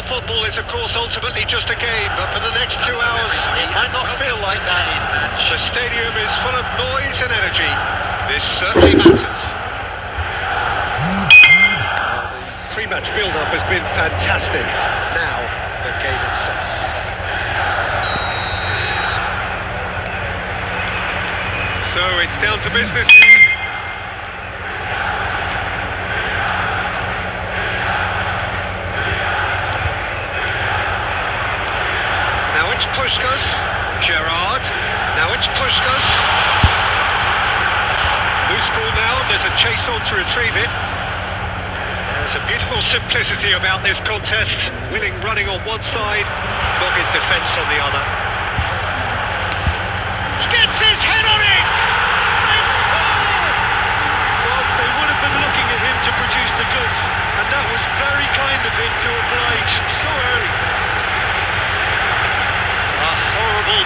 Football is, of course, ultimately just a game, but for the next 2 hours, it might not feel like that. The stadium is full of noise and energy. This certainly matters. Pre-match build-up has been fantastic. Now, the game itself. So it's down to business here. Now it's Puskas, Gerrard, now it's Puskas. Loose ball now, there's a chase on to retrieve it. There's a beautiful simplicity about this contest. Willing running on one side, dogged defence on the other. Gets his head on it! They score! Well, they would have been looking at him to produce the goods, and that was very kind of him to oblige so early. Horrible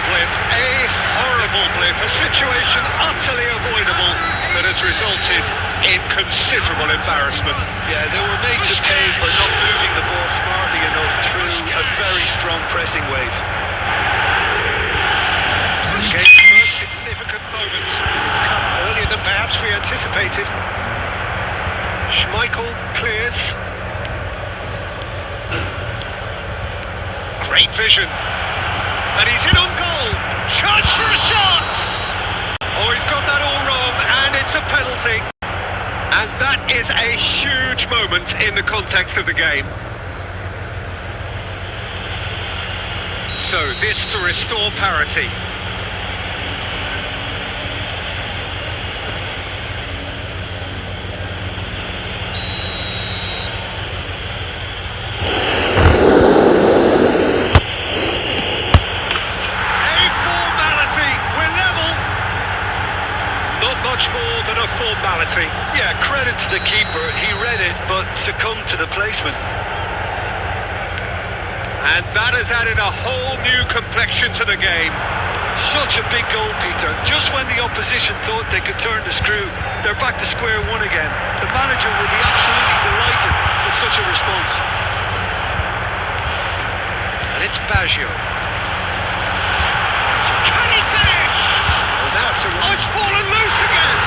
blip, a situation utterly avoidable that has resulted in considerable embarrassment. Yeah, they were made to pay for not moving the ball smartly enough through a very strong pressing wave. So the game's first significant moment. It's come earlier than perhaps we anticipated. Schmeichel clears. Great vision. And he's in on goal. Chance for a shot! Oh, he's got that all wrong, and it's a penalty. And that is a huge moment in the context of the game. So, this to restore parity. Much more than a formality. Yeah, credit to the keeper. He read it, but succumbed to the placement. And that has added a whole new complexion to the game. Such a big goal, Peter. Just when the opposition thought they could turn the screw, they're back to square one again. The manager will be absolutely delighted with such a response. And it's Baggio. Can he finish? Now it's fallen loose again!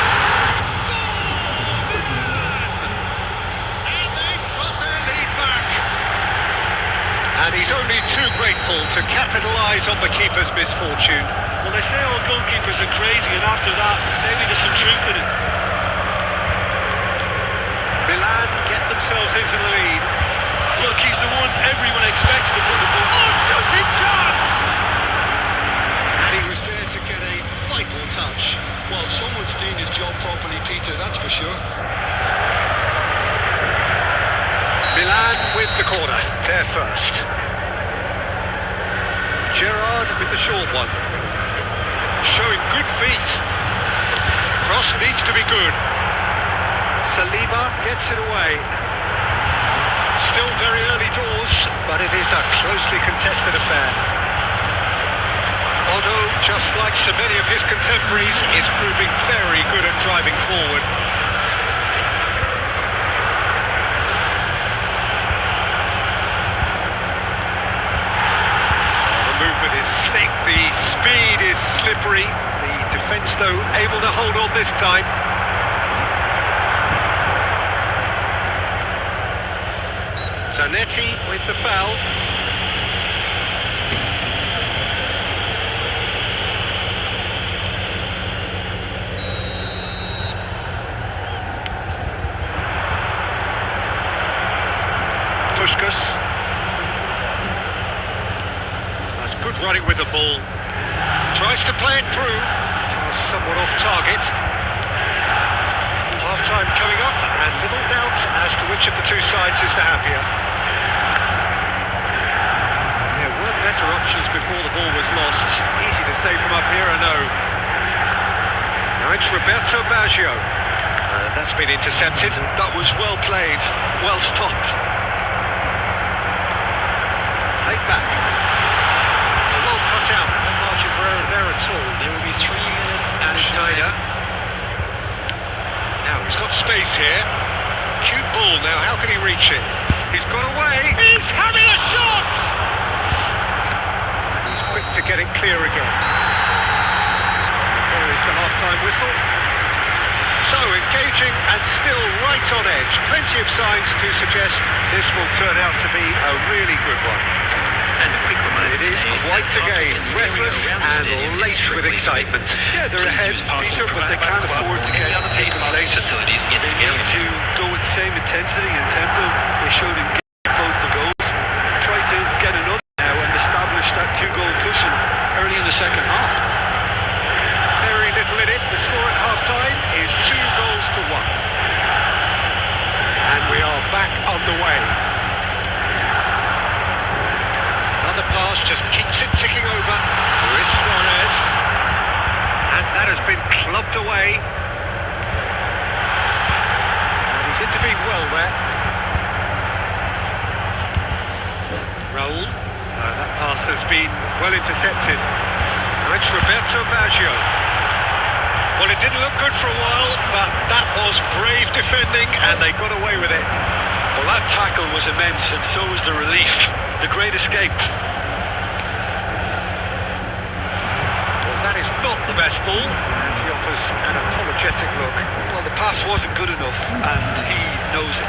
And they've got their lead back. And he's only too grateful to capitalise on the keeper's misfortune. Well, they say all goalkeepers are crazy, and after that, maybe there's some truth in it. Milan get themselves into the lead. Look, he's the one everyone expects to put the ball. Oh, shooting chance! And he was there to get a vital touch. Well, someone's doing his job properly, Peter, that's for sure. Milan with the corner, they're first. Gerrard with the short one. Showing good feet. Cross needs to be good. Saliba gets it away. Still very early doors, but it is a closely contested affair. Otto, just like so many of his contemporaries, is proving very good at driving forward. The movement is slick, the speed is slippery. The defence, though, able to hold on this time. Zanetti with the foul. Puskas. That's good running with the ball. Tries to play it through. Somewhat off target. Half-time coming up, and little doubt as to which of the two sides is the happier. There were better options before the ball was lost. Easy to say from up here, I know. Now it's Roberto Baggio. That's been intercepted. That was well played, well stopped. Played back. Well cut out. No margin for error there at all. There will be 3 minutes and Schneider. Now he's got space here. Cute ball now. How can he reach it? He's got away. He's having a shot! And he's quick to get it clear again. There is the half-time whistle. So engaging and still right on edge. Plenty of signs to suggest this will turn out to be a really good one. And a quick reminder, It is quite a game, breathless and laced with excitement. Yeah, they're ahead, Peter, but they can't afford to get complacent. They need to go with the same intensity and tempo they showed in both the goals. Try to get another now and establish that two-goal cushion early in the second half. Very little in it. The score at half-time is 2-1. And we are back underway. Another pass just keeps it ticking over. Luis Suarez. And that has been clubbed away. And he's intervened well there. Raul. That pass has been well intercepted. Now it's Roberto Baggio. Well, it didn't look good for a while, but that was brave defending, and they got away with it. Well, that tackle was immense, and so was the relief. The great escape. Well, that is not the best ball, and he offers an apologetic look. Well, the pass wasn't good enough, and he knows it.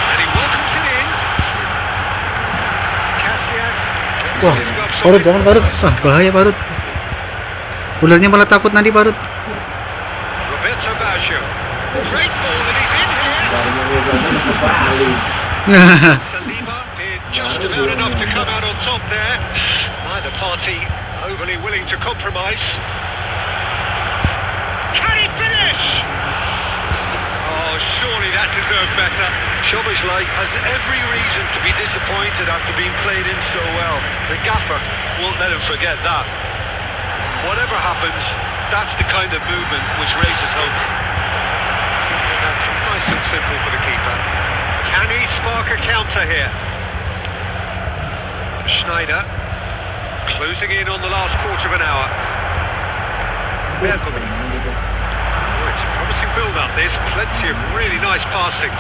And he welcomes it in. Casillas. Wah, Barut, jangan Barut. Ah, bahaya Barut. Ularnya malah takut nanti Barut. Roberto Baggio. Great ball, and he's in here. Saliba did just about enough to come out on top there. Neither party overly willing to compromise. Can he finish? Oh, surely that deserved better. Szoboszlai has every reason to be disappointed after being played in so well. The gaffer won't let him forget that. Whatever happens, that's the kind of movement which raises hope. And that's nice and simple for the keeper. Can he spark a counter here? Schneider closing in on the last quarter of an hour. Bergomi. Oh, it's a promising build-up. There's plenty of really nice passing.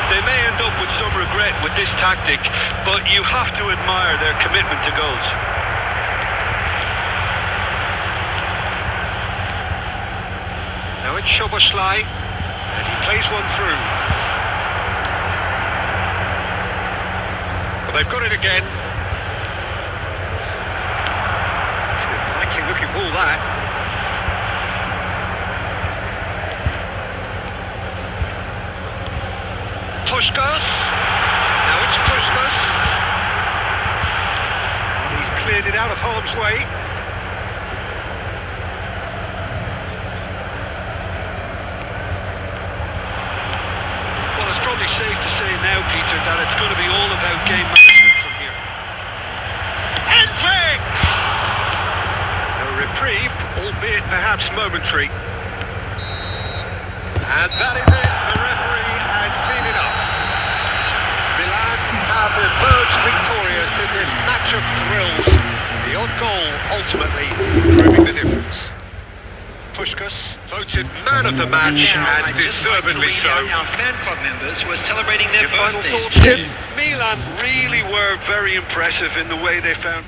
They may end up with some regret with this tactic, but you have to admire their commitment to goals. Now it's Szoboszlai, and he plays one through. Well, they've got it again. It's an inviting looking ball, that. Puskás. Now it's Puskás. And he's cleared it out of harm's way. It's probably safe to say now, Peter, that it's going to be all about game management from here. Entering! A reprieve, albeit perhaps momentary. And that is it. The referee has seen enough. Milan have emerged victorious in this match of thrills. The odd goal ultimately proving the difference. Puskás voted man of the match, and deservedly so. Our fan club members were celebrating their Your final birthdays. thoughts, Tim? Milan really were very impressive in the way they found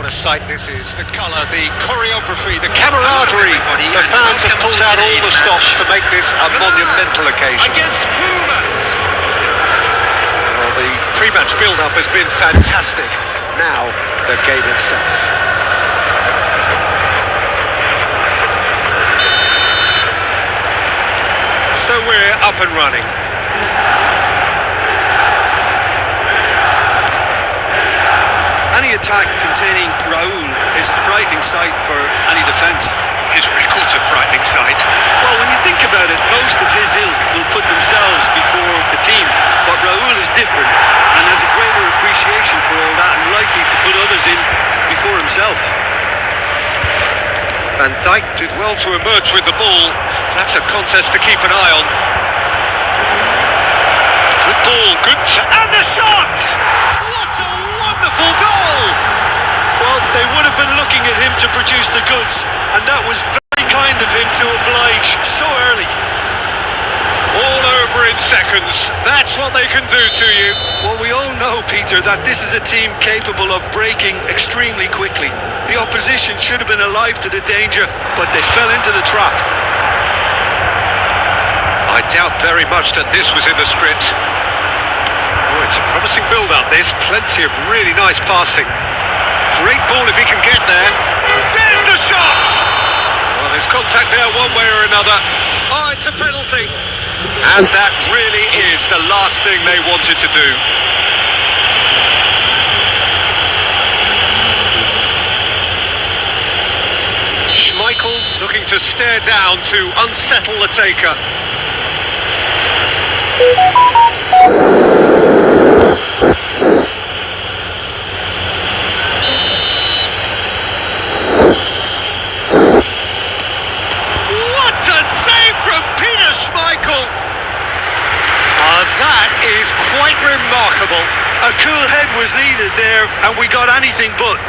What a sight this is. The colour, the choreography, the camaraderie. The fans have pulled out all the stops to make this a monumental occasion. Against Pumas. Well, the pre-match build-up has been fantastic. Now, the game itself. So we're up and running. Any attack containing Raul is a frightening sight for any defence. His record's a frightening sight. Well, when you think about it, most of his ilk will put themselves before the team. But Raul is different and has a greater appreciation for all that and likely to put others in before himself. Van Dijk did well to emerge with the ball. That's a contest to keep an eye on. Good ball, and the shot! What a wonderful goal! Well, they would have been looking at him to produce the goods, and that was very kind of him to oblige so early. All over in seconds. That's what they can do to you. Well, we all know, Peter, that this is a team capable of breaking extremely quickly. The opposition should have been alive to the danger, but they fell into the trap. I doubt very much that this was in the script. Oh, it's a promising build-up, this. Plenty of really nice passing. Great ball if he can get there. There's the shot! Well, there's contact there one way or another. Oh, it's a penalty. And that really is the last thing they wanted to do. Schmeichel looking to stare down to unsettle the taker. What a save from Peter Schmeichel! That is quite remarkable. A cool head was needed there, and we got anything but.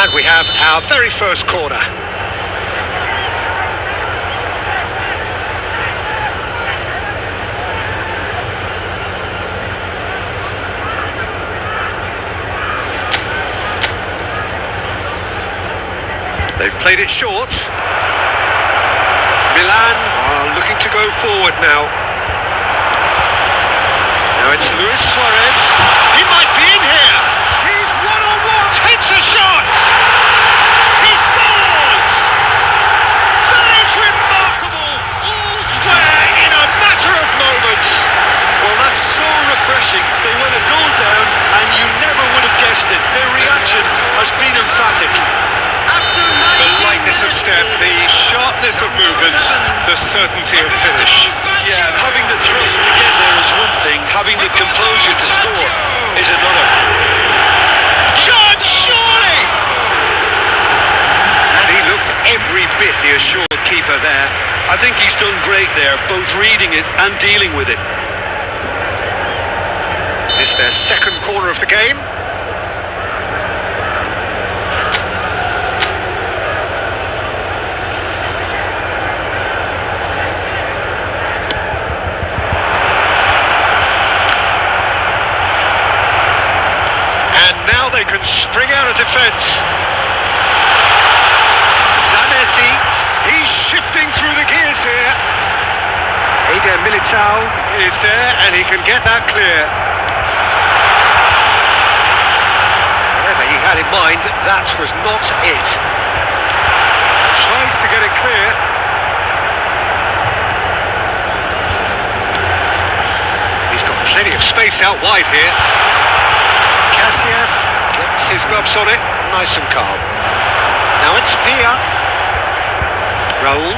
And we have our very first corner. They've played it short. Milan are looking to go forward now. Now it's Luis Suarez. He might be in here. He's one-on-one. Takes a shot. He scores. That is remarkable. All square in a matter of moments. Well, that's so refreshing. They went a goal down, and you never would have guessed it. Their reaction has been emphatic. The lightness of step, the sharpness of movement, the certainty of finish. Yeah, and having the thrust to get there is one thing, having the composure to score is another. Shot, surely! And he looked every bit the assured keeper there. I think he's done great there, both reading it and dealing with it. It's their second corner of the game. Now they can spring out of defence. Zanetti, he's shifting through the gears here. Eder Militao is there and he can get that clear. Whatever he had in mind, that was not it. Tries to get it clear. He's got plenty of space out wide here. Casillas gets his gloves on it, nice and calm. Now it's Villa. Raul.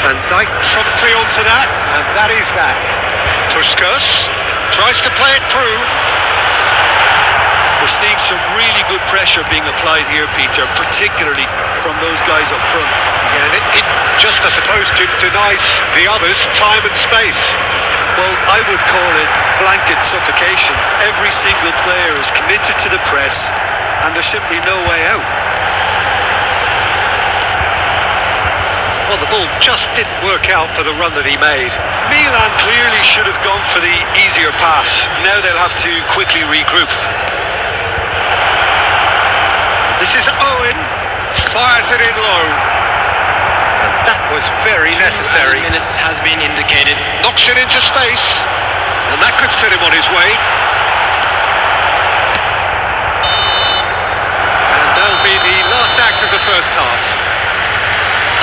Van Dijk promptly onto that, and that is that. Puskas tries to play it through. We're seeing some really good pressure being applied here, Peter, particularly from those guys up front. Yeah, and it just, I suppose, denies the others time and space. Well, I would call it blanket suffocation. Every single player is committed to the press, and there's simply no way out. Well, the ball just didn't work out for the run that he made. Milan clearly should have gone for the easier pass. Now they'll have to quickly regroup. This is Owen, fires it in low. And that was very necessary. 2 minutes has been indicated. Knocks it into space, and that could set him on his way. And that'll be the last act of the first half.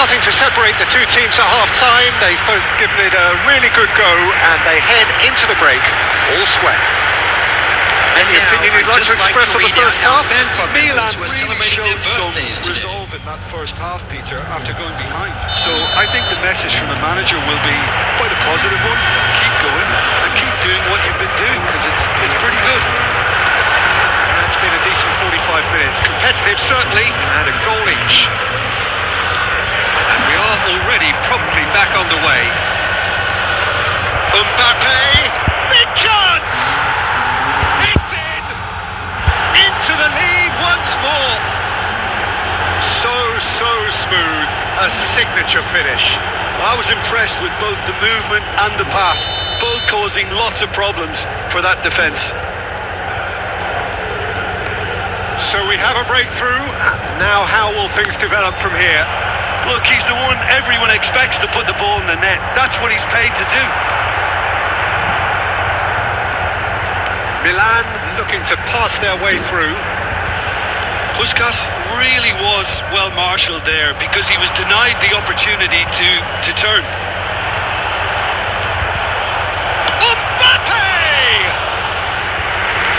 Nothing to separate the two teams at half-time. They've both given it a really good go, and they head into the break all square. Any opinion you'd like to express on the first half? Milan really showed some resolve in that first half, Peter, after going behind. So I think the message from the manager will be quite a positive one. Keep going and keep doing what you've been doing, because it's pretty good. It's been a decent 45 minutes. Competitive, certainly, and a goal each. And we are already promptly back underway. Mbappe, big chance! It's in! Into the lead once more! So smooth. A signature finish. I was impressed with both the movement and the pass, both causing lots of problems for that defence. So we have a breakthrough. Now how will things develop from here? Look, he's the one everyone expects to put the ball in the net. That's what he's paid to do. Milan looking to pass their way through. Puskas really was well marshalled there because he was denied the opportunity to turn. Mbappe!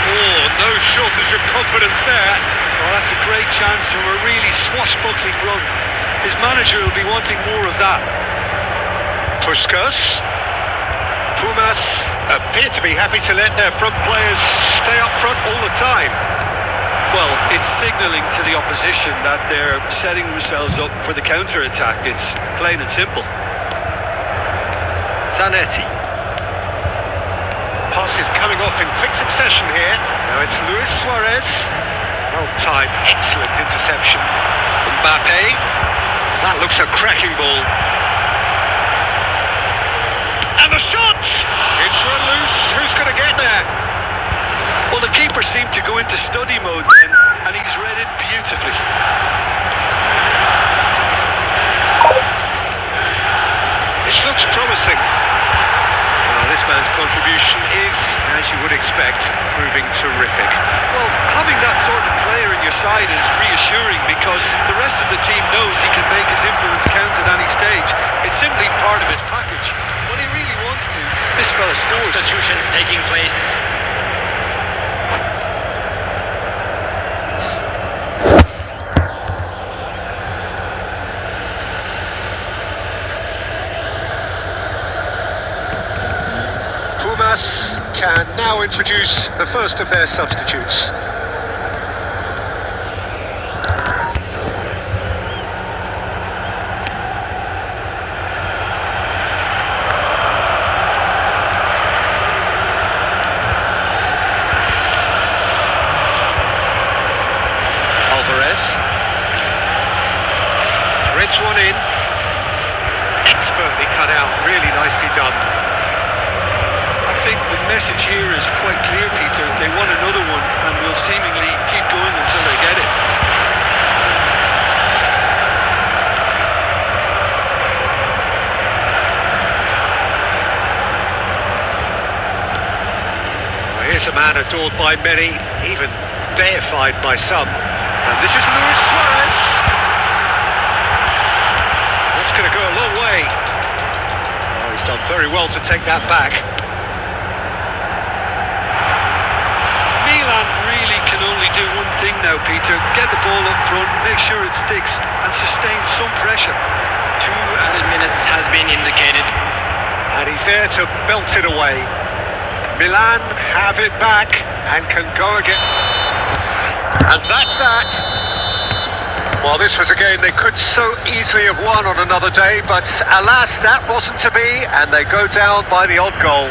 Oh, no shortage of confidence there. Well, that's a great chance from a really swashbuckling run. His manager will be wanting more of that. Puskas. Pumas appear to be happy to let their front players stay up front all the time. Well, it's signalling to the opposition that they're setting themselves up for the counter-attack. It's plain and simple. Zanetti. Pass is coming off in quick succession here. Now it's Luis Suarez. Well timed, excellent interception. Mbappe. That looks a cracking ball. And the shot! It's run loose. Who's going to get there? Well, the keeper seemed to go into study mode then, and he's read it beautifully. This looks promising. Well, this man's contribution is, as you would expect, proving terrific. Well, having that sort of player in your side is reassuring because the rest of the team knows he can make his influence count at any stage. It's simply part of his package. When he really wants to, this fella scores. Substitutions taking place. Pumas can now introduce the first of their substitutes. Threads one in. Expertly cut out, really nicely done. I think the message here is quite clear, Peter. They want another one and will seemingly keep going until they get it. Well, here's a man adored by many, even deified by some. And this is Luis Suarez. That's going to go a long way. Oh, he's done very well to take that back. Milan really can only do one thing now, Peter. Get the ball up front, make sure it sticks, and sustain some pressure. 2 added minutes has been indicated. And he's there to belt it away. Milan have it back and can go again. And that's that. Well, this was a game they could so easily have won on another day, but alas, that wasn't to be, and they go down by the odd goal.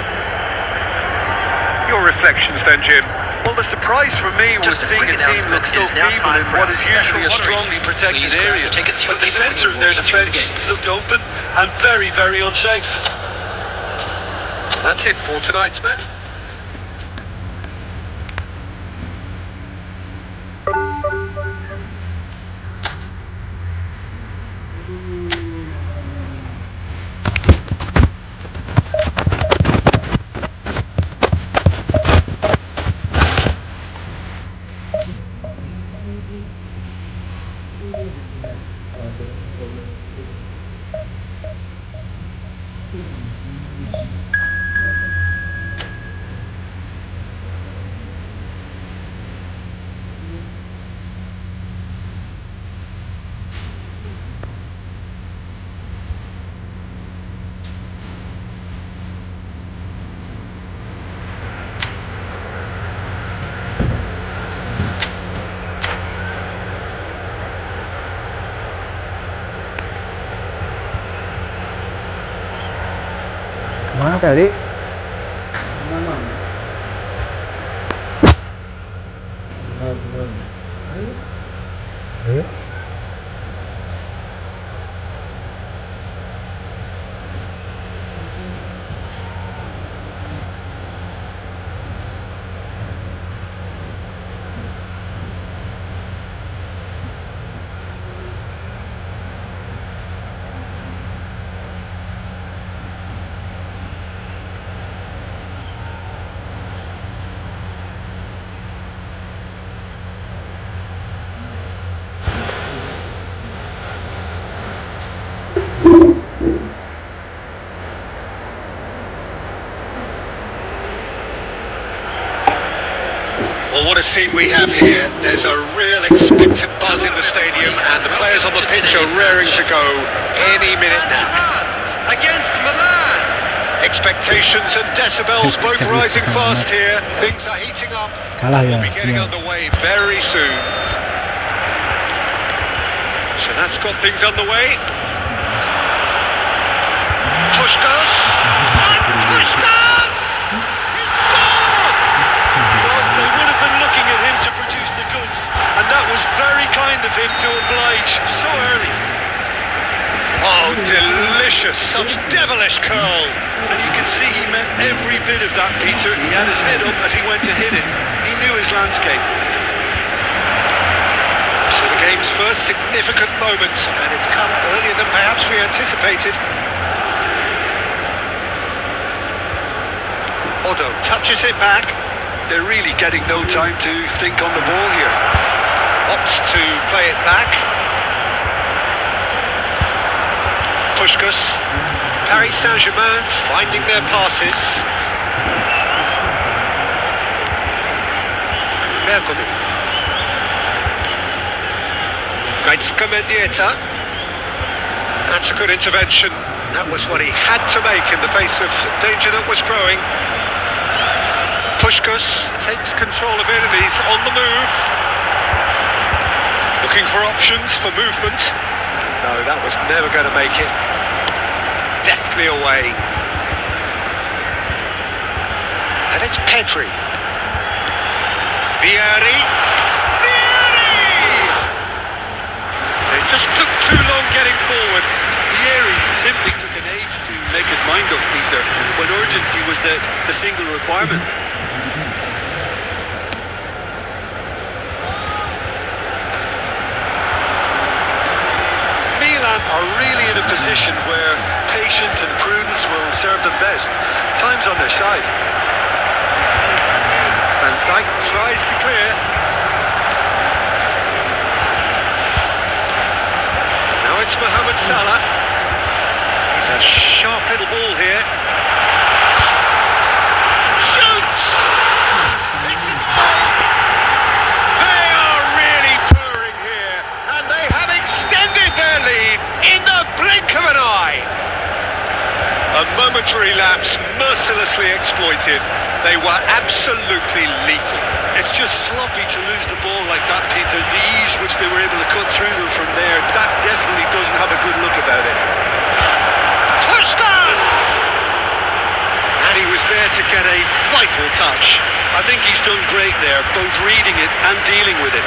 Your reflections then, Jim? Well, Well, the surprise for me was seeing a team look so feeble in what is usually a strongly protected area. But the centre of their defence looked open and very, very unsafe. That's it for tonight's match. Mana kali? Ayo. Well, what a scene we have here. There's a real expectant buzz in the stadium and the players on the pitch are raring to go any minute now. Against Milan. Expectations and decibels both rising fast here. Things are heating up. Kalah ya. We'll be getting Ya. underway very soon. So that's got things underway. Puskás! And Puskás! He scored! Well, they would have been looking at him to produce the goods, and that was very kind of him to oblige so early. Oh, delicious! Such devilish curl! And you can see he meant every bit of that, Peter. He had his head up as he went to hit it. He knew his landscape. So the game's first significant moment, and it's come earlier than perhaps we anticipated. Odo touches it back. They're really getting no time to think on the ball here. Opts to play it back. Puskás. Paris Saint-Germain finding their passes. Mercomi. Gaitska Mendieta. That's a good intervention. That was what he had to make in the face of danger that was growing. Puskás takes control of it and he's on the move. Looking for options for movement. No, that was never going to make it. Deftly away. And it's Pedri. Vieri. They just took too long getting forward. Vieri simply took an age to make his mind up, Peter, when urgency was the single requirement. Milan are really in a position where patience and prudence will serve them best. Time's on their side. Van Dijk tries to clear. Now it's Mohamed Salah. He's a sharp little ball here. Shoots! It's a goal! They are really purring here, and they have extended their lead in the blink of an eye. A momentary lapse mercilessly exploited. They were absolutely lethal. It's just sloppy to lose the ball like that, Peter. The ease which they were able to cut through them from there, that definitely doesn't have a good look about it. Puskás! And he was there to get a vital touch. I think he's done great there, both reading it and dealing with it.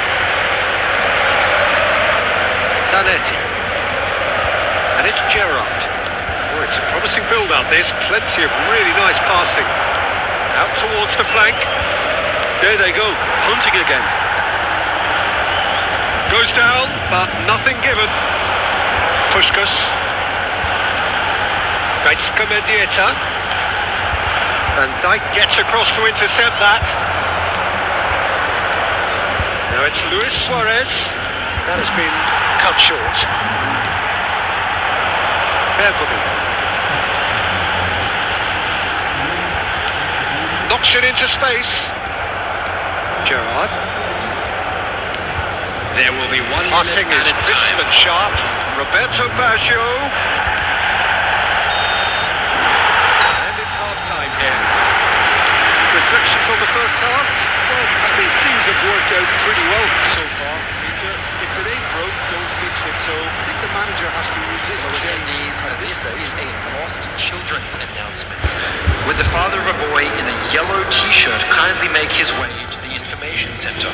Zanetti. And it's Gerrard. Oh, it's a promising build-up. There's plenty of really nice passing. Out towards the flank. There they go, hunting again. Goes down, but nothing given. Puskás. Gaitska Mendieta. Van Dijk gets across to intercept that. Now it's Luis Suarez. That has been cut short. Bergami. Knocks it into space. Gerrard. There will be 1 Passing minute is added crisp time. and sharp. Roberto Baggio. And it's half-time here. Reflections on the first half? Well, I think things have worked out pretty well so far, Peter. If it ain't broke, don't fix it. So I think the manager has to resist change at this stage. A lost children's announcement. Would the father of a boy in a yellow t-shirt kindly make his way to the information center?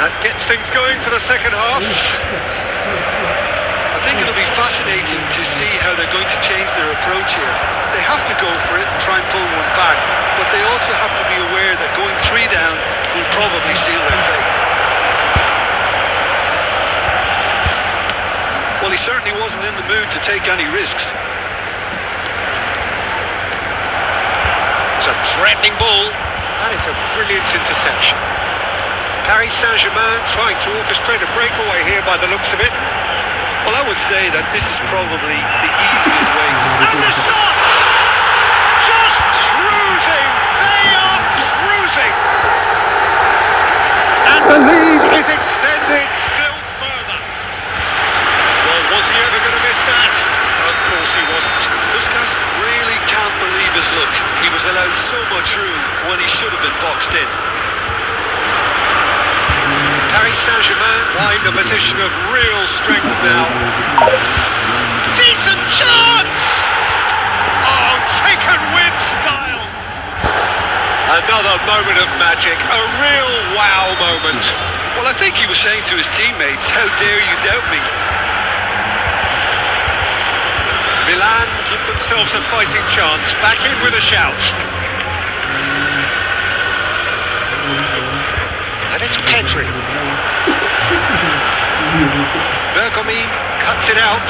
That gets things going for the second half. I think it'll be fascinating to see how they're going to change their approach here. They have to go for it and try and pull one back, but they also have to be aware that going 3 down will probably seal their fate. Well, he certainly wasn't in the mood to take any risks. It's a threatening ball. That is a brilliant interception. Paris Saint-Germain trying to orchestrate a breakaway here by the looks of it. Well, I would say that this is probably the easiest way to... And the shot! Just cruising! They are cruising! And the lead is extended still further. Well, was he ever going to miss that? Of course he wasn't. Puskás really can't believe his luck. He was allowed so much room when he should have been boxed in. Paris Saint-Germain find a position of real strength now. Decent chance! Oh, taken with style! Another moment of magic, a real wow moment. Well, I think he was saying to his teammates, how dare you doubt me? Milan give themselves a fighting chance, back in with a shout. And it's Pedri. Bergami cuts it out.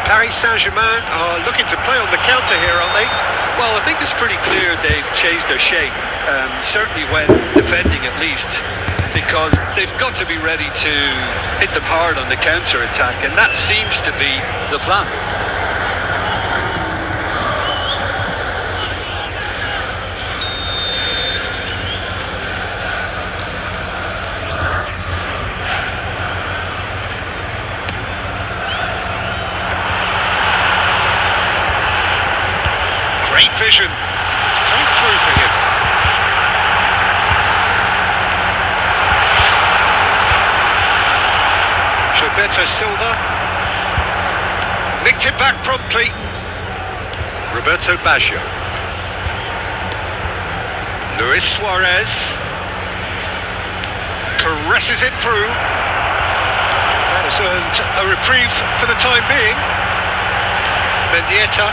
Paris Saint-Germain are looking to play on the counter here, aren't they? Well, I think it's pretty clear they've changed their shape, certainly when defending at least, because they've got to be ready to hit them hard on the counter-attack, and that seems to be the plan. Great vision. It's played through for him. Gilberto Silva. Nicked it back promptly. Roberto Baggio. Luis Suarez. Caresses it through. That has earned a reprieve for the time being. Mendieta.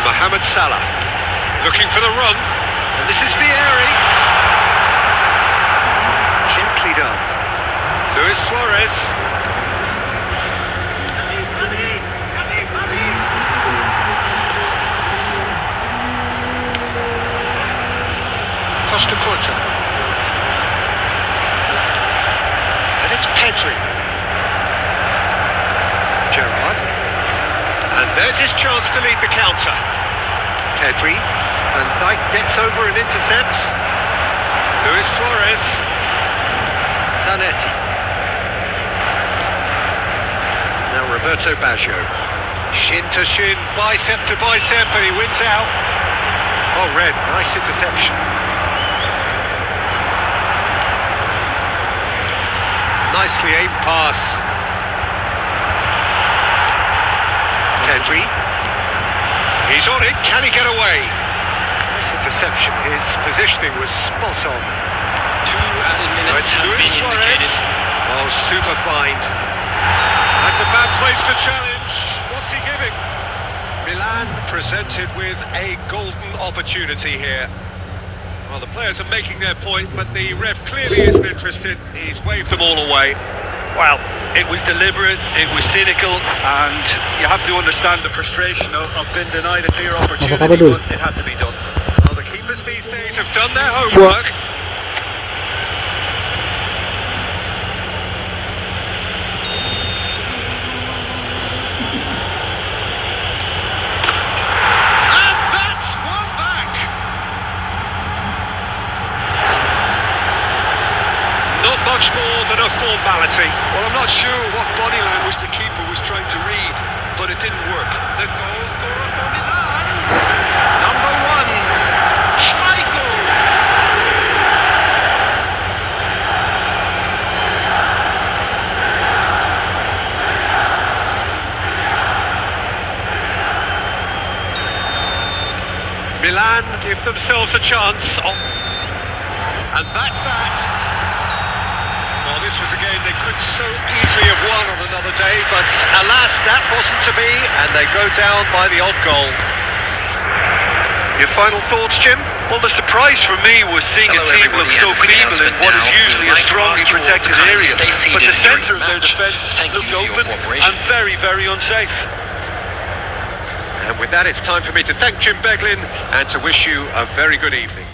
Mohamed Salah looking for the run, and this is Vieri. Gently done. Luis Suarez. Costa Curta. And it's Pedri. Gerrard. And there's his chance to lead the counter. Pedri, Van Dijk gets over and intercepts. Luis Suarez. Zanetti. Now Roberto Baggio. Shin to shin, bicep to bicep, and he wins out. Oh, red, nice interception. Nicely aimed pass. Pedri. He's on it, can he get away? Nice interception, his positioning was spot on. 2 added Now minutes it's has Luis been Suarez. indicated. Oh, super find. That's a bad place to challenge. What's he giving? Milan presented with a golden opportunity here. Well, the players are making their point, but the ref clearly isn't interested. He's waved them all away. Well, it was deliberate, it was cynical, and you have to understand the frustration of being denied a clear opportunity, Apa-apa, Dul? but it had to be done. Well, the keepers these days have done their homework. And that's one back. Not much more than a formality. Well, I'm not sure what body language the keeper was trying to read, but it didn't work. The goal scorer for Milan, number 1, Schmeichel. Milan give themselves a chance. And that's that. Well, this was a game they could so easily have won on another day, but alas, that wasn't to be, and they go down by the odd goal. Your final thoughts, Jim? Well, the surprise for me was seeing a Hello, team everybody, look so and a quick feeble in announcement what is now. usually We'd a like to strongly ask you all to protected kindly area, stay but seated the centre during of their the match. defence Thank you looked for your open cooperation. and very, very unsafe. And with that, it's time for me to thank Jim Beglin and to wish you a very good evening.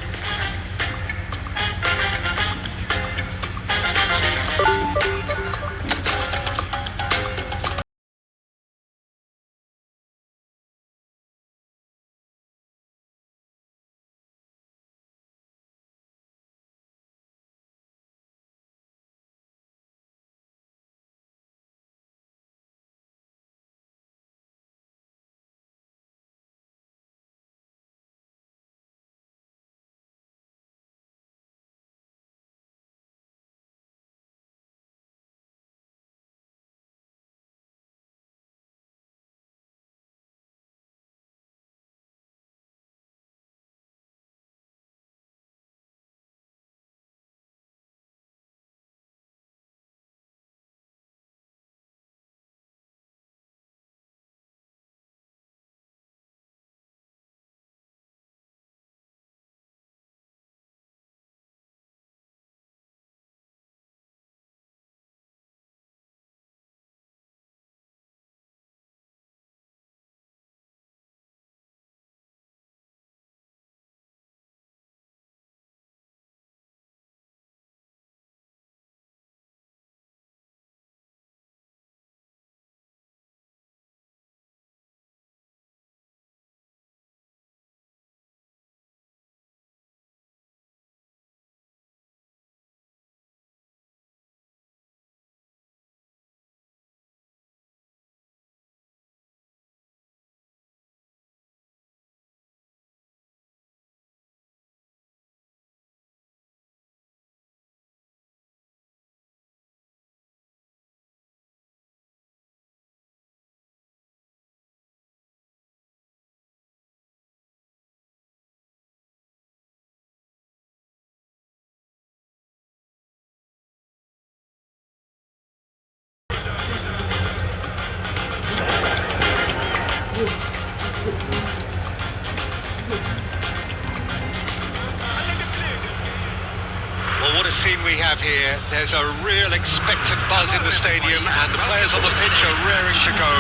Well, what a scene we have here. There's a real expectant buzz in the stadium, and the players on the pitch are raring to go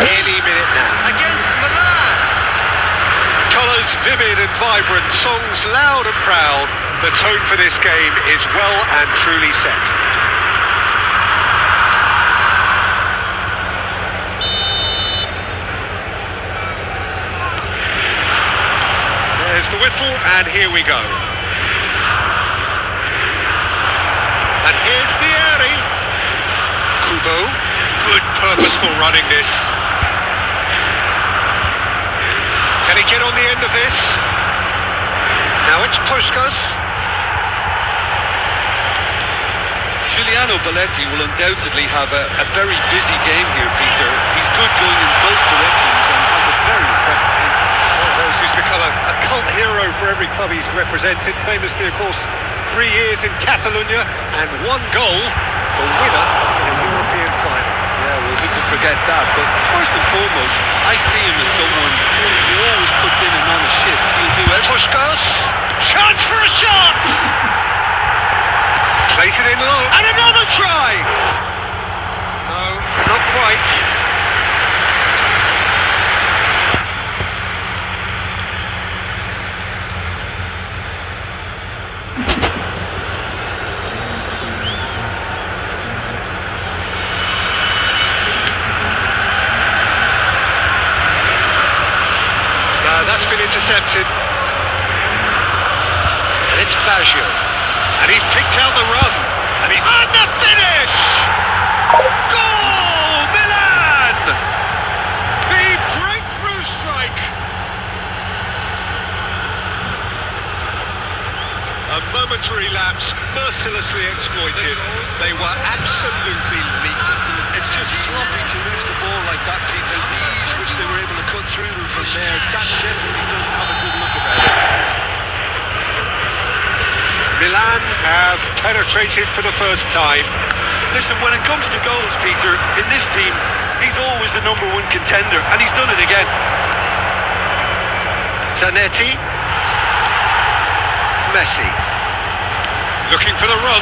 any minute now. Against Milan. Colours vivid and vibrant, songs loud and proud. The tone for this game is well and truly set. There's the whistle, and here we go. And here's Vieri. Kubo. Good purposeful running this. Can he get on the end of this? Now it's Puskas. Giuliano Belletti will undoubtedly have a very busy game here, Peter. He's good going in both directions and has a very impressive entry. Well, he's become a cult hero for every club he's represented. Famously, of course, 3 years in Catalonia and 1 goal, the winner in a European final. Yeah, well, who could forget that? But first and foremost, I see him as someone who always puts in an honest shift. He'll do everything. Puskas, chance for a shot! Plays it in low, and another try! No, not quite. That's been intercepted. And it's Baggio. And he's picked out the run. And he's on the finish! Goal! Milan! The breakthrough strike! A momentary lapse, mercilessly exploited. They were absolutely lethal. It's just sloppy to lose the ball like that, Peter. The ease which they were able to cut through them from there, that definitely doesn't have a good look about it. Milan have penetrated for the first time. Listen, when it comes to goals, Peter, in this team, he's always the #1 contender, and he's done it again. Zanetti. Messi. Looking for the run.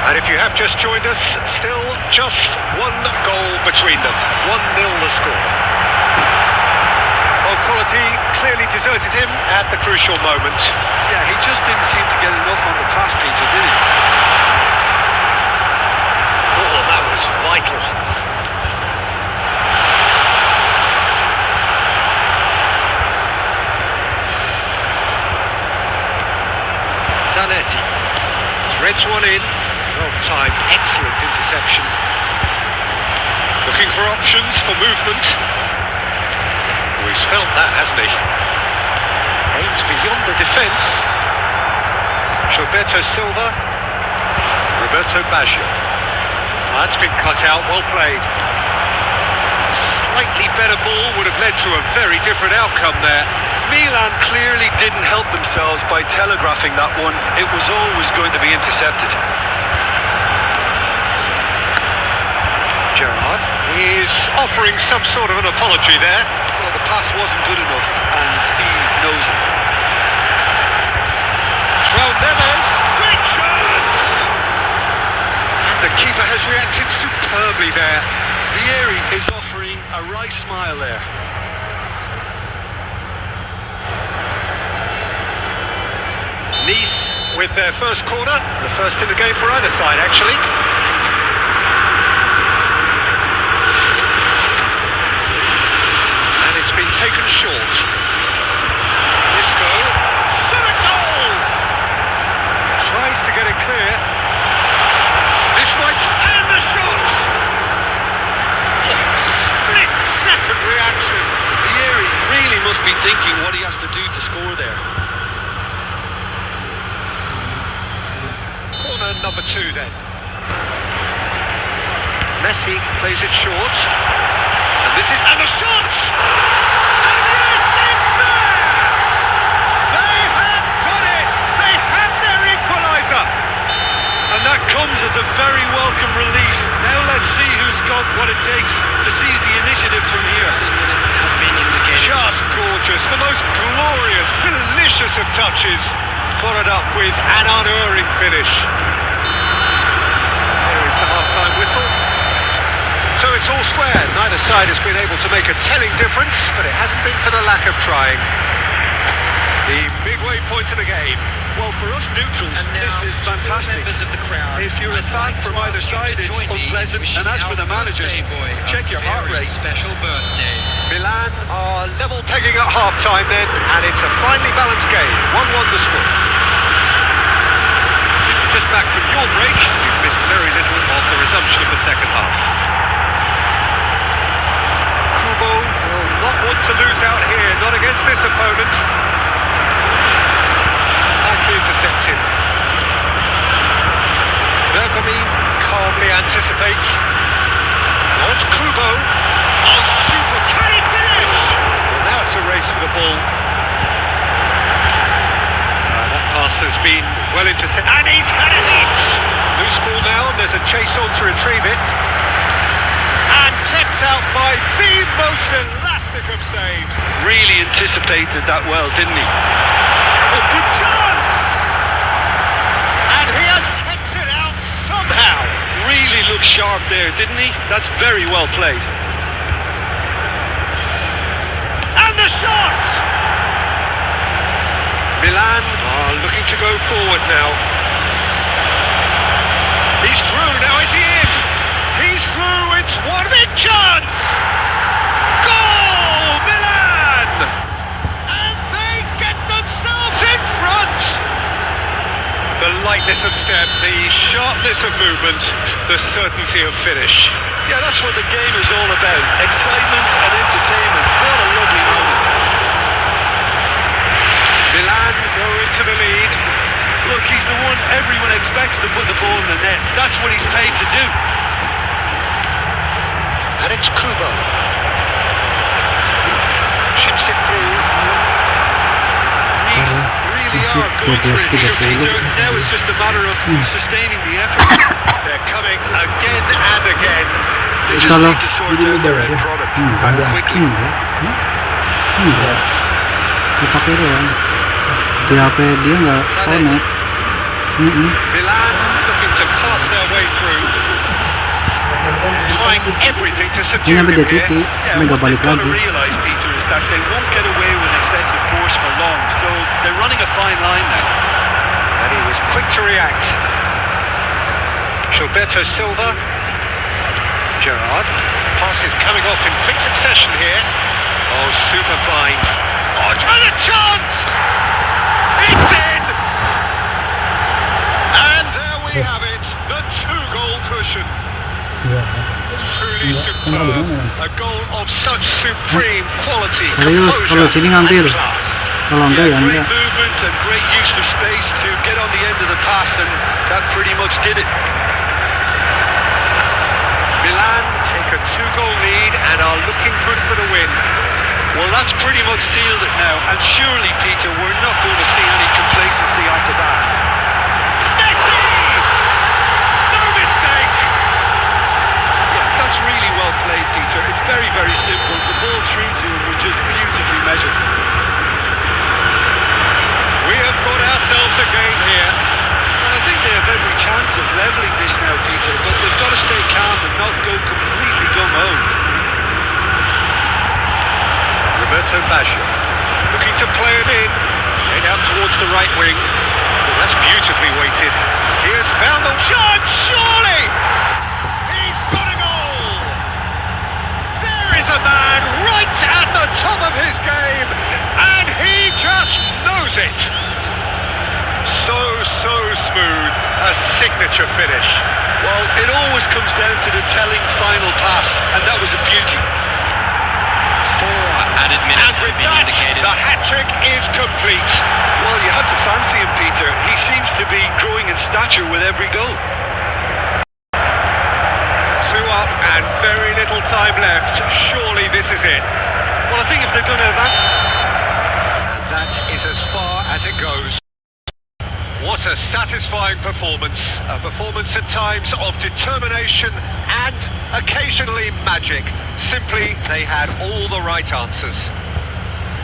And if you have just joined us, still just 1 goal between them. 1-0 the score. Oh, quality clearly deserted him at the crucial moment. Yeah, he just didn't seem to get enough on the pass, Peter, did he? Oh, that was vital. Zanetti threads one in. Well timed, excellent interception. Looking for options for movement. Oh, he's felt that, hasn't he? Aimed beyond the defence. Gilberto Silva. Roberto Baggio. That's been cut out, well played. A slightly better ball would have led to a very different outcome there. Milan clearly didn't help themselves by telegraphing that one. It was always going to be intercepted. Gerrard is offering some sort of an apology there. Well, the pass wasn't good enough, and he knows it. João Neves, great chance! And the keeper has reacted superbly there. Vieri is offering a right smile there. Nice with their first corner, the first in the game for either side actually. And it's been taken short. Isco, shot a goal! Tries to get it clear. This might, and the shot! Oh, split second reaction. Vieri really must be thinking what he has to do to score there. Corner number 2 then. Messi plays it short. And this is, and the shot! And yes, it's there! They have done it! They have their equaliser! And that comes as a very welcome relief. Now let's see who's got what it takes to seize the initiative from here. Just gorgeous, the most glorious, delicious of touches, followed up with an unerring finish. There is the half-time whistle. So it's all square. Neither side has been able to make a telling difference, but it hasn't been for the lack of trying. The midway point of the game. Well, for us neutrals, this is fantastic. If you're a fan from either side, it's unpleasant. And as for the managers, check your heart rate. Special birthday. Milan are level pegging at half-time then, and it's a finely balanced game. 1-1 the score. Just back from your break, you've missed very little of the resumption of the second half. Kubo will not want to lose out here, not against this opponent. Nicely intercepted. Bergomi calmly anticipates. Now it's Kubo. Oh, super! Can he finish? Well, now it's a race for the ball. That pass has been well intercepted. And he's had a hit! Loose ball now, and there's a chase on to retrieve it. And kept out by the most elastic of saves. Really anticipated that well, didn't he? A good chance! And he has kept it out somehow. Really looked sharp there, didn't he? That's very well played. And the shot! Milan are looking to go forward now. He's through, now is he in? He's through, it's one big chance! Goal, Milan! And they get themselves in front! The lightness of step, the sharpness of movement, the certainty of finish. Yeah, that's what the game is all about. Excitement and entertainment. What a lovely moment. Milan go into the lead. Look, he's the one everyone expects to put the ball in the net. That's what he's paid to do. And it's Kubo. Chips it through. Nice really are going for it here, Peter. Now it's just a matter of sustaining the effort. They're coming again and again. They just need to sort out their end product and quickly. Kepake doang. Di HP dia nggak connect. Milan looking to pass their way through. Trying everything to subdue Ini him dia here. titik, Yeah, mega what they've balik got to lagi. realise, Peter, is that they won't get away with excessive force for long. So they're running a fine line now. And he was quick to react. Gilberto Silva. Gerrard. Pass is coming off in quick succession here. Oh, super fine. Oh, and a chance! It's in! And there we have it, the two-goal cushion. Truly superb. A goal of such supreme quality, Serius, composure kalau sini ngambil. and class. Kalau enggak ya Great enggak. movement and great use of space to get on the end of the pass, and that pretty much did it. Milan take a two-goal lead and are looking good for the win. Well, that's pretty much sealed it now, and surely, Peter, we're not going to see any complacency after that. Messi! No mistake! Yeah, that's really well played, Peter. It's very, very simple. The ball through to him was just beautifully measured. We have got ourselves a game here. Well, I think they have every chance of levelling this now, Peter, but they've got to stay calm and not go completely gung-ho. Roberto Baggio looking to play him in. Head out towards the right wing. Oh, that's beautifully weighted. He has found the chance, surely! He's got a goal! There is a man right at the top of his game, and he just knows it. So smooth, a signature finish. Well, it always comes down to the telling final pass, and that was a beauty. 4 added And minutes has with been that, indicated. the hat-trick is complete. Well, you had to fancy him, Peter. He seems to be growing in stature with every goal. 2 up and very little time left. Surely this is it. Well, I think if they're going to have... And that is as far as it goes. What a satisfying performance. A performance at times of determination and occasionally magic. Simply, they had all the right answers.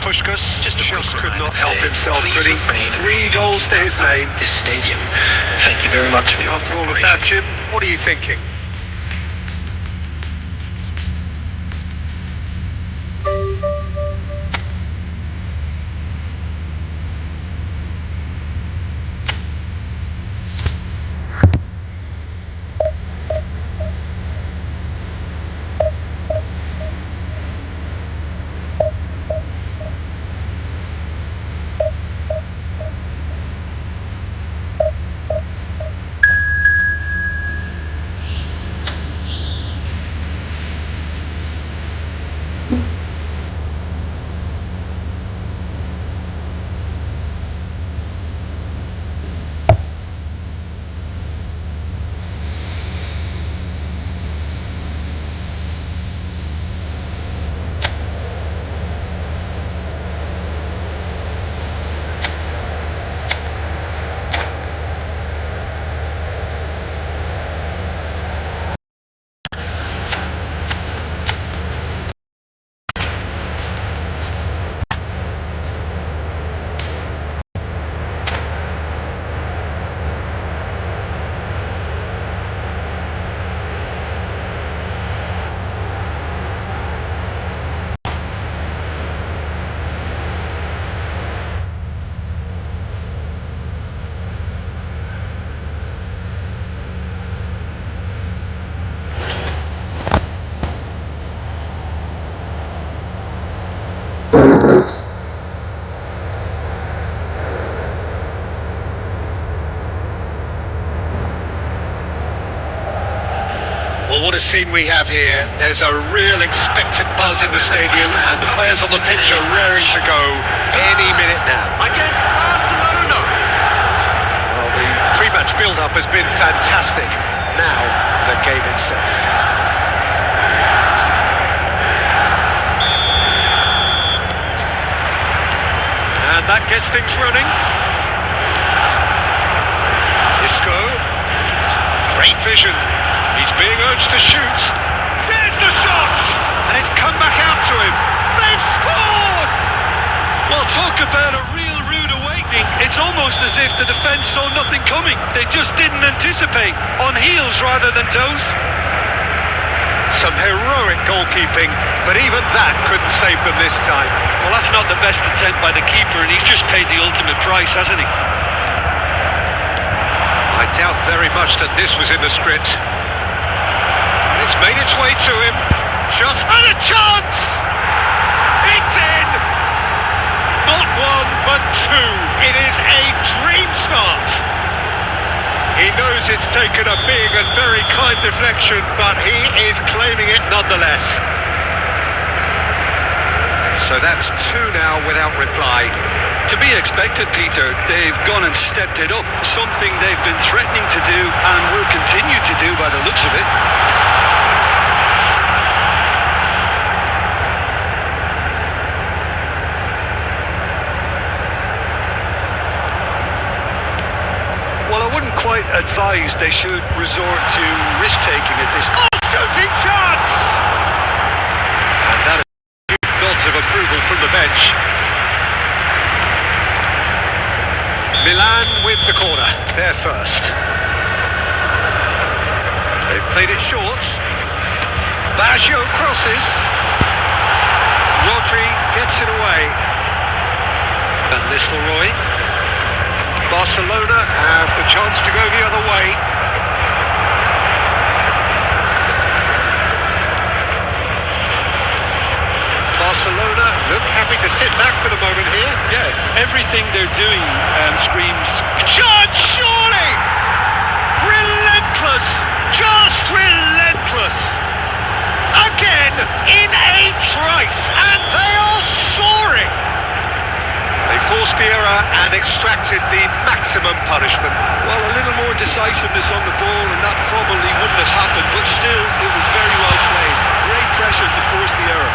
Puskás Just a just quick could not reminder, help himself, please could he? refrain 3 goals to his name. This stadium. Thank you very much for your After all of that, Jim, what are you thinking? What a scene we have here. There's a real expectant buzz in the stadium and the players on the pitch are raring to go any minute now. Against Barcelona. Well, the pre-match build-up has been fantastic. Now, the game itself. And that gets things running. Isco. Great vision. He's being urged to shoot. There's the shot! And it's come back out to him. They've scored! Well, talk about a real rude awakening. It's almost as if the defence saw nothing coming. They just didn't anticipate. On heels rather than toes. Some heroic goalkeeping, but even that couldn't save them this time. Well, that's not the best attempt by the keeper, and he's just paid the ultimate price, hasn't he? I doubt very much that this was in the script. And it's made its way to him. Just and a chance! It's in! Not one, but two. It is a dream start. He knows it's taken a big and very kind deflection, but he is claiming it nonetheless. So that's two now without reply. To be expected, Peter. They've gone and stepped it up. Something they've been threatening to do and will continue to do by the looks of it. Well, I wouldn't quite advise they should resort to risk-taking at this. Oh, shooting chance! And that is nods of approval from the bench. Milan with the corner, they're first. They've played it short. Baggio crosses. Rodri gets it away. Van Nistelrooy. Barcelona have the chance to go the other way. Barcelona look happy to sit back for the moment here. Yeah, everything they're doing screams. Chance, surely! Relentless! Just relentless! Again, in a trice, and they are soaring! They forced the error and extracted the maximum punishment. Well, a little more decisiveness on the ball, and that probably wouldn't have happened, but still, it was very well played. Great pressure to force the error.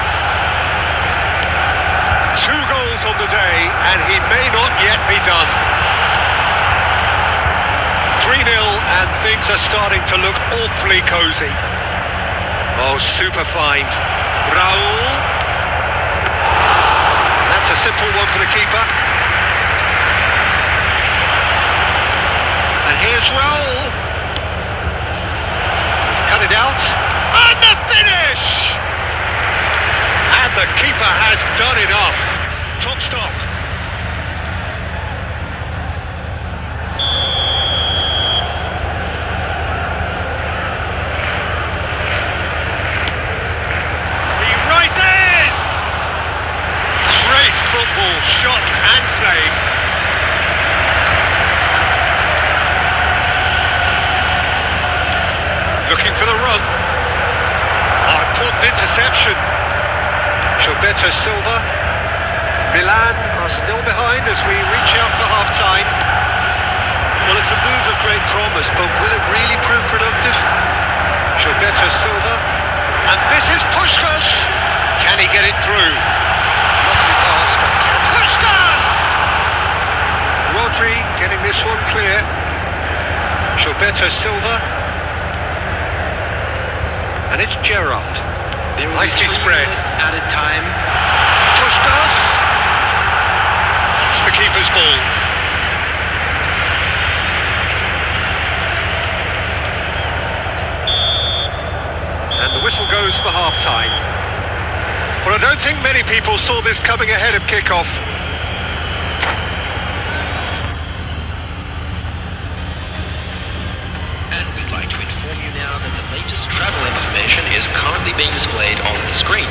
2 goals on the day, and he may not yet be done. 3-0, and things are starting to look awfully cosy. Oh, super find. Raul. That's a simple one for the keeper. And here's Raul. He's cut it out. And the finish! And the keeper has done enough. Top stop. He rises! Great football, shot and save. Looking for the run. Oh, important interception. Gilberto Silva. Milan are still behind as we reach out for half-time. Well, it's a move of great promise, but will it really prove productive? Gilberto Silva. And this is Puskás. Can he get it through? Lovely pass, but Puskás! Rodri getting this one clear. Gilberto Silva. And it's Gerrard. Nicely spread. Added time. Puskás. That's the keeper's ball. And the whistle goes for half-time. Well, I don't think many people saw this coming ahead of kick-off. And we'd like to inform you now that the latest travel information is currently being displayed on the screen.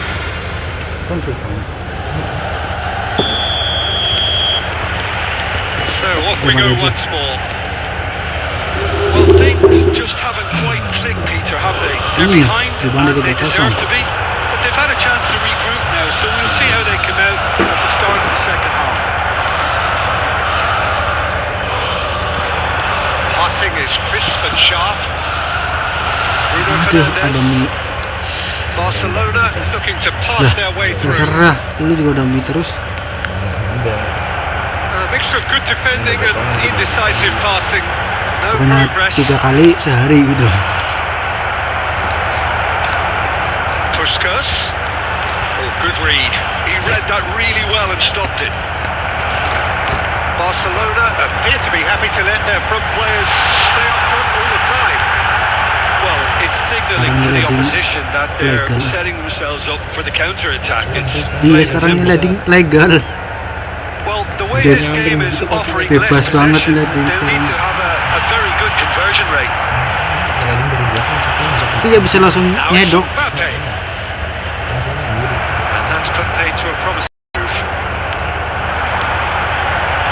So off we go once more. Well, Well, things just haven't quite clicked, Peter, have they? They're behind and they deserve to be, but they've had a chance to regroup now, so we'll see how they come out at the start of the second half. Passing is crisp and sharp. Bruno Fernandes. Barcelona looking to pass their way through. Terserah, lu juga udah mie terus. A mixture of good defending and indecisive passing. No Pernah progress. 3 kali sehari gitu. Puskas. Oh, good read. He read that really well and stopped it. Barcelona appear to be happy to let their front players stay up front all the time. Well, it's signalling to the opposition that they're setting themselves up for the counter-attack. It's Iya, plain and sekarang simple. ini legal. Well, the way this game is offering less Bebas banget possession, lihat ini. they'll need to have a very good conversion rate. Iya, bisa langsung Now it's nyedok. Mbappe. And that's put paid to a promising move.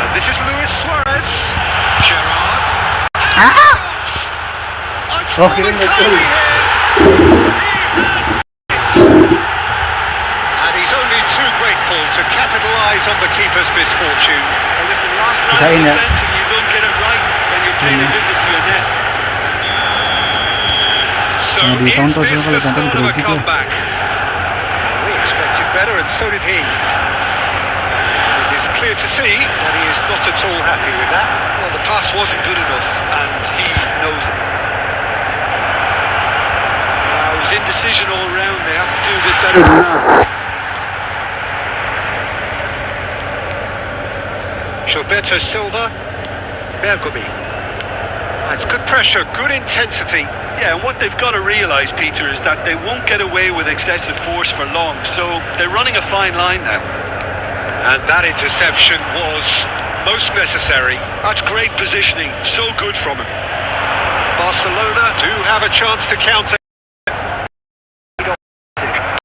And this is Luis Suarez. Gerrard. It's Oh, fallen kirain mau kindly goal. here. He has it. And he's only too grateful to capitalise on the keeper's misfortune. And listen, last night Isahin ya. defense, and you don't get it right, then you're paying a visit to your net. So Nah, di is tonton this kalau the tonton start of a grogi ya. comeback? We expected better and so did he. It is clear to see that he is not at all happy with that. Well, the pass wasn't good enough, and he knows it. It was indecision all round. They have to do a bit better than that. Gilberto Silva. Bergomi. It's good pressure, good intensity. Yeah, and what they've got to realise, Peter, is that they won't get away with excessive force for long. So they're running a fine line now. And that interception was most necessary. That's great positioning. So good from him. Barcelona do have a chance to counter.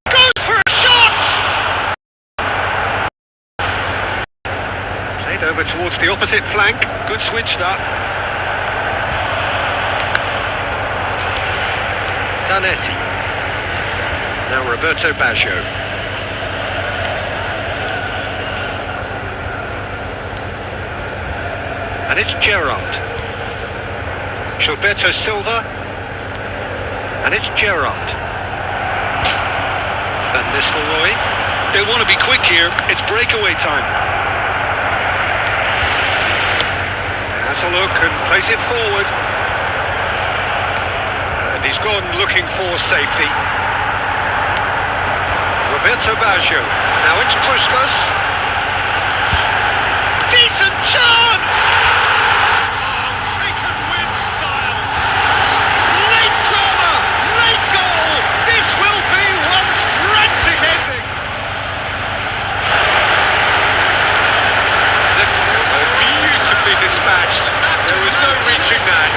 Goes for a shot! Played over towards the opposite flank. Good switch, that. Zanetti. Now Roberto Baggio. And it's Gerrard. Gilberto Silva. And it's Gerrard. Van Nistelrooy. They want to be quick here. It's breakaway time. Has a look and plays it forward. And he's gone looking for safety. Roberto Baggio. Now it's Puskas. Decent chance! Oh, taken with style. Late drama, late goal. This will be one frantic ending. Beautifully dispatched. There was no reaching that.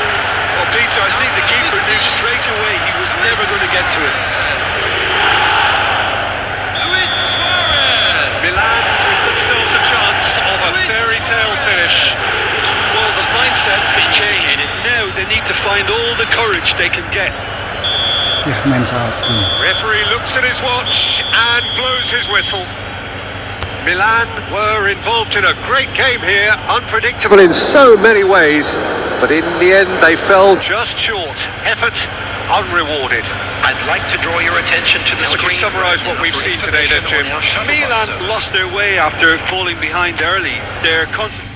Well, Peter, I think the keeper knew straight away he was never going to get to it. Milan give themselves a chance of a fairy tale finish. Well, the mindset has changed. Now they need to find all the courage they can get. Ya, main satu. Referee looks at his watch and blows his whistle. Milan were involved in a great game here, unpredictable in so many ways, but in the end they fell just short. Effort unrewarded. I'd like to draw your attention to the Now, would you screen. summarise what we've seen today then, Jim? Milan lost their way after falling behind early. Their concentration